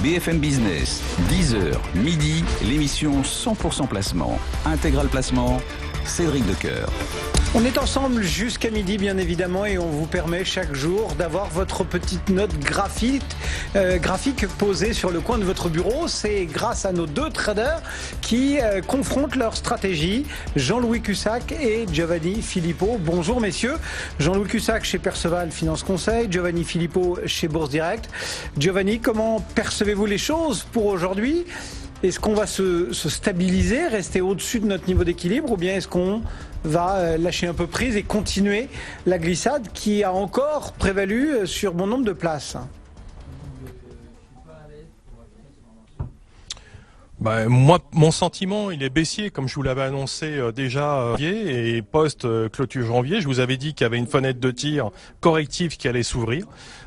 BFM Business, 10h, midi, l'émission 100% placement. Intégral placement, Cédric Decoeur. On est ensemble jusqu'à midi bien évidemment et on vous permet chaque jour d'avoir votre petite note graphique posée sur le coin de votre bureau. C'est grâce à nos deux traders qui confrontent leur stratégie, Jean-Louis Cussac et Giovanni Filippo. Bonjour messieurs. Jean-Louis Cussac chez Perceval Finance Conseil, Giovanni Filippo chez Bourse Direct. Giovanni, comment percevez-vous les choses pour aujourd'hui ? Est-ce qu'on va se stabiliser, rester au-dessus de notre niveau d'équilibre ou bien est-ce qu'on va lâcher un peu prise et continuer la glissade qui a encore prévalu sur bon nombre de places? Moi, mon sentiment, il est baissier, comme je vous l'avais annoncé déjà et post-clôture janvier. Je vous avais dit qu'il y avait une fenêtre de tir corrective qui allait s'ouvrir.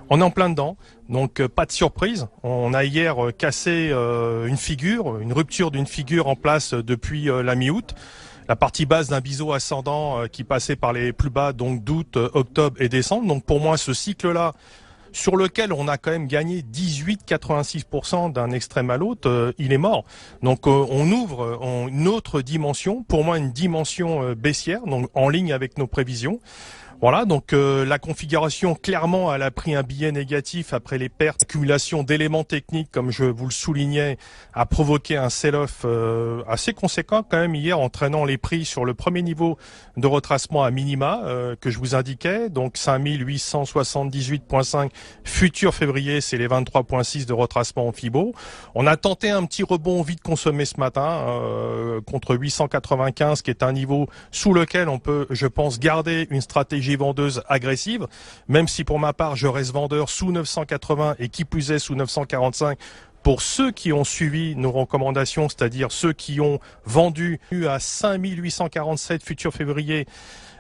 On est en plein dedans, donc pas de surprise. On a hier cassé une rupture d'une figure en place depuis la mi-août. La partie basse d'un biseau ascendant qui passait par les plus bas, donc d'août, octobre et décembre. Donc pour moi, ce cycle-là, sur lequel on a quand même gagné 18,86% d'un extrême à l'autre, il est mort. Donc on ouvre une autre dimension, pour moi une dimension baissière, donc en ligne avec nos prévisions. Voilà, donc la configuration, clairement, elle a pris un billet négatif après les pertes. L'accumulation d'éléments techniques, comme je vous le soulignais, a provoqué un sell-off assez conséquent quand même hier, entraînant les prix sur le premier niveau de retracement à minima que je vous indiquais. Donc 5878,5 futur février, c'est les 23,6 de retracement en FIBO. On a tenté un petit rebond vite consommé ce matin contre 895, qui est un niveau sous lequel on peut, je pense, garder une stratégie vendeuse agressive, même si pour ma part je reste vendeur sous 980 et qui plus est sous 945 pour ceux qui ont suivi nos recommandations, c'est-à-dire ceux qui ont vendu à 5847 futur février.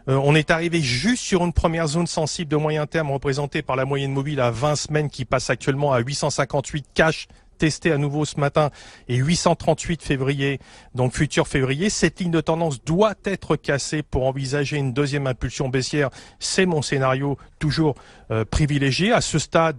On est arrivé juste sur une première zone sensible de moyen terme représentée par la moyenne mobile à 20 semaines qui passe actuellement à 858 cash testé à nouveau ce matin et 838 février, donc futur février. Cette ligne de tendance doit être cassée pour envisager une deuxième impulsion baissière. C'est mon scénario toujours privilégié. À ce stade,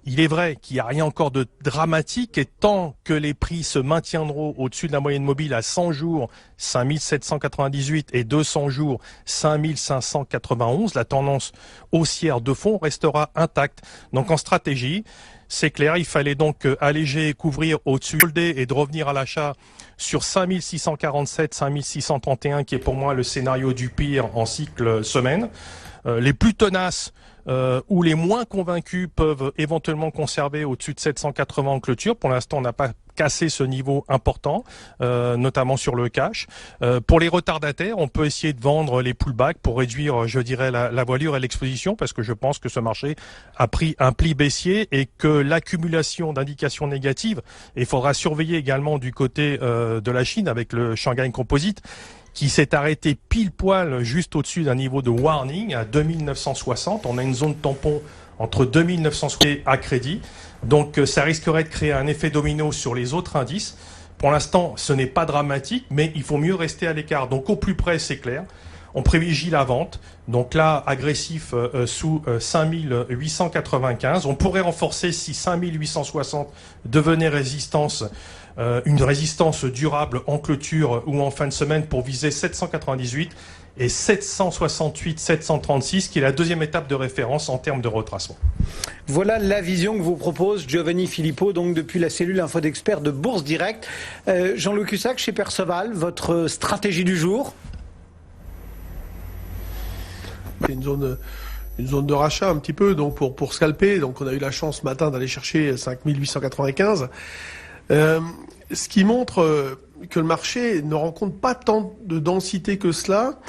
il est vrai qu'il n'y a rien encore de dramatique et tant que les prix se maintiendront au-dessus de la moyenne mobile à 100 jours, 5798 et 200 jours, 5591, la tendance haussière de fond restera intacte. Donc en stratégie, c'est clair, il fallait donc alléger et couvrir au-dessus et de revenir à l'achat sur 5647, 5631 qui est pour moi le scénario du pire en cycle semaine. Les plus tenaces ou les moins convaincus peuvent éventuellement conserver au-dessus de 780 en clôture. Pour l'instant, on n'a pas cassé ce niveau important, notamment sur le cash. Pour les retardataires, on peut essayer de vendre les pullbacks pour réduire, je dirais, la voilure et l'exposition, parce que je pense que ce marché a pris un pli baissier et que l'accumulation d'indications négatives, et il faudra surveiller également du côté de la Chine avec le Shanghai Composite, qui s'est arrêté pile poil juste au-dessus d'un niveau de warning à 2960. On a une zone tampon entre 2960 et à crédit. Donc ça risquerait de créer un effet domino sur les autres indices. Pour l'instant, ce n'est pas dramatique, mais il faut mieux rester à l'écart. Donc au plus près, c'est clair. On privilégie la vente. Donc là, agressif sous 5895. On pourrait renforcer si 5860 devenait résistance, une résistance durable en clôture ou en fin de semaine pour viser 798 et 768, 736, qui est la deuxième étape de référence en termes de retracement. Voilà la vision que vous propose Giovanni Filippo, donc depuis la cellule Info d'Experts de Bourse Direct. Jean-Louis Cussac, chez Perceval, votre stratégie du jour? C'est une zone de rachat un petit peu, donc pour scalper. Donc on a eu la chance ce matin d'aller chercher 5895. Ce qui montre que le marché ne rencontre pas tant de densité que cela,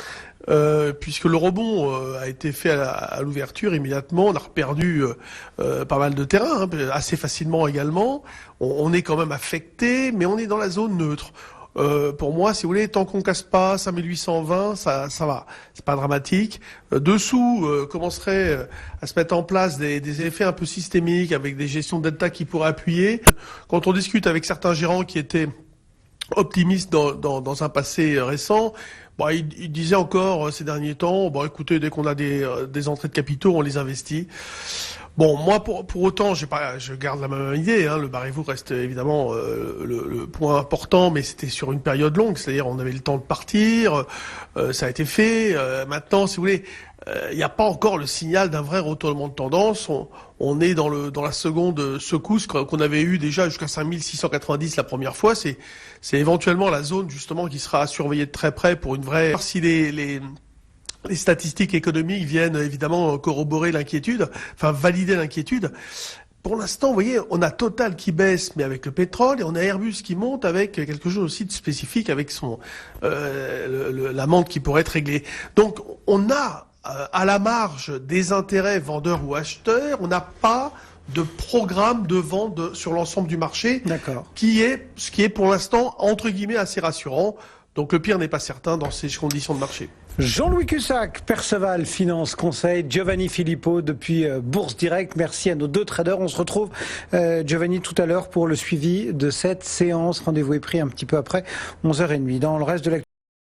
puisque le rebond a été fait à l'ouverture immédiatement. On a reperdu pas mal de terrain, assez facilement également. On est quand même affecté, mais on est dans la zone neutre. Pour moi, si vous voulez, tant qu'on casse pas 5820, ça va. C'est pas dramatique. Dessous, commencerait à se mettre en place des effets un peu systémiques avec des gestions de delta qui pourraient appuyer. Quand on discute avec certains gérants qui étaient optimistes dans un passé récent, il disait encore ces derniers temps, écoutez, dès qu'on a des entrées de capitaux, on les investit. Bon, moi, pour autant, je garde la même idée. Hein. Le barrez-vous reste évidemment le point important, mais c'était sur une période longue. C'est-à-dire, on avait le temps de partir, ça a été fait. Maintenant, si vous voulez, il n'y a pas encore le signal d'un vrai retournement de tendance. On est dans la seconde secousse qu'on avait eu déjà jusqu'à 5690 la première fois. C'est éventuellement la zone justement qui sera à surveiller de très près pour une vraie. Si les statistiques économiques viennent évidemment corroborer l'inquiétude, enfin valider l'inquiétude. Pour l'instant, vous voyez, on a Total qui baisse, mais avec le pétrole, et on a Airbus qui monte avec quelque chose aussi de spécifique, avec l'amende qui pourrait être réglée. Donc, on a à la marge des intérêts vendeurs ou acheteurs, on n'a pas de programme de vente sur l'ensemble du marché, ce qui est pour l'instant entre guillemets assez rassurant. Donc le pire n'est pas certain dans ces conditions de marché. Jean-Louis Cussac, Perceval Finance Conseil, Giovanni Filippo depuis Bourse Direct. Merci à nos deux traders. On se retrouve, Giovanni, tout à l'heure pour le suivi de cette séance. Rendez-vous est pris un petit peu après 11h30. Dans le reste de la